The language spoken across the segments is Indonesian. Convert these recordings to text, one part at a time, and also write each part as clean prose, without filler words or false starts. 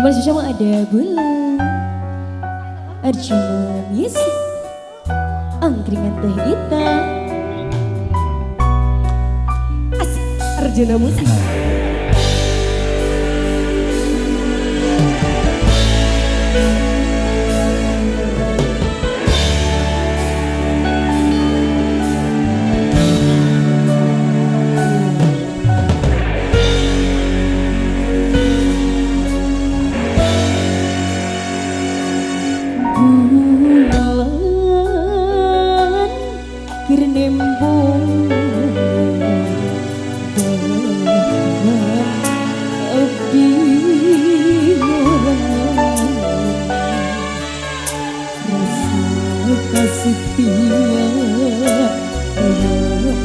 Kemarin sama ada bulan Arjuna Music, angkringan teh hitam. Asik, Arjuna Music.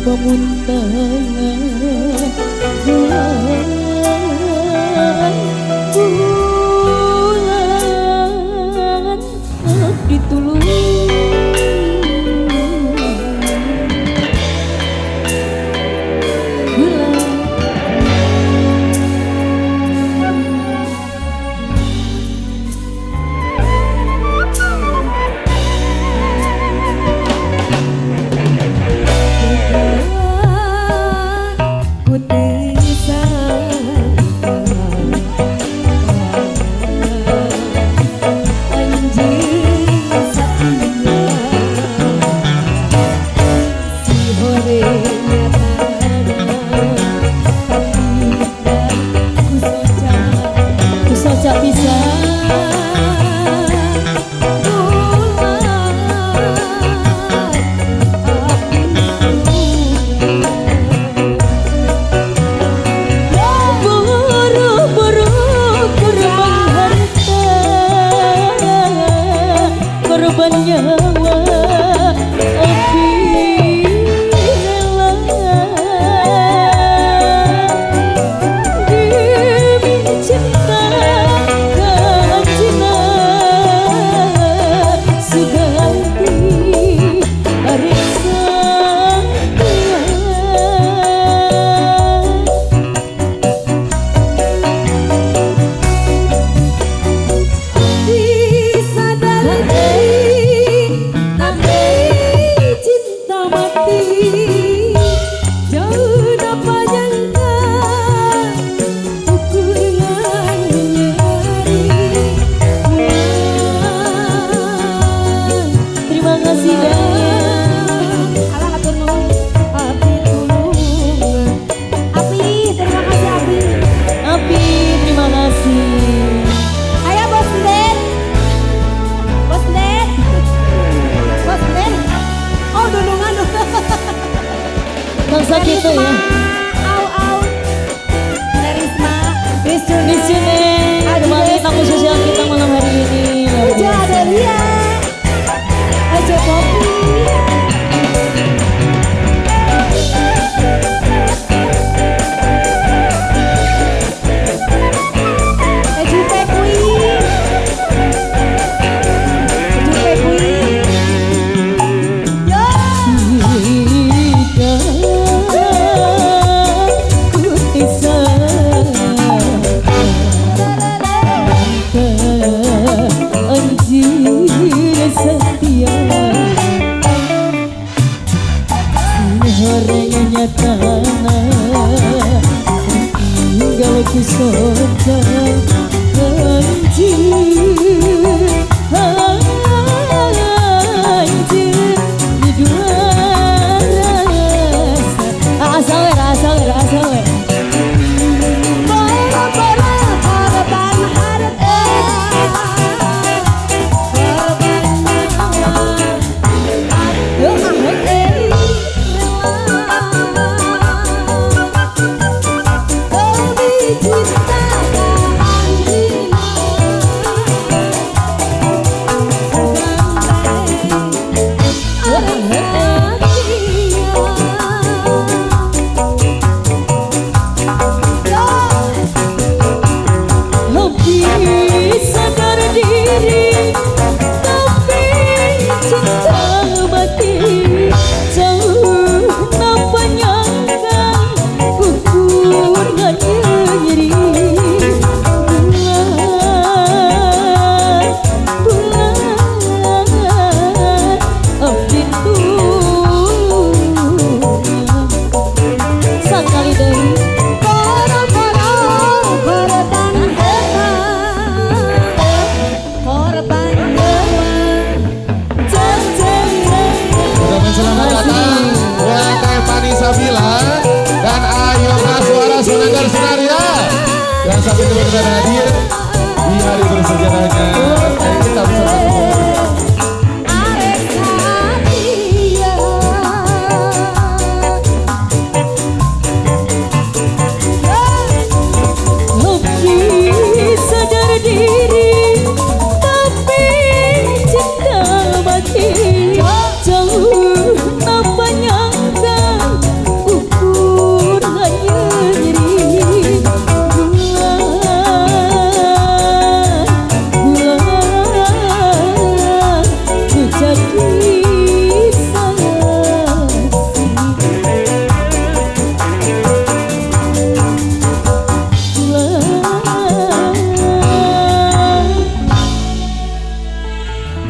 Pemuntangan bulan abdi tulung bangsa gitu ya. Au Risma, Misune, kembali tamu sosial kita malam hari ini. Aja ada Lia, aja Poppy. Kalau kisah nyeri Dan sampai jumpa kita hadir di hari bersejarahnya. Mari kita bersama-sama. Sadar diri, tapi cinta mati. Jauh tanpa nyangka, ukur hanya diri. Bulan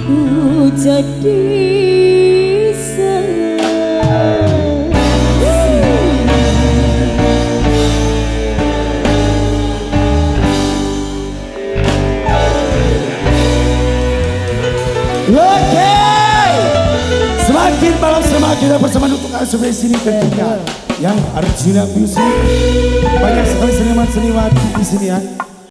ku jadi jadi Oke, semakin malam semakin kita bersama untuk sebelah sini tentunya yang original music. Banyak sekali seniman-seniman di sini ya.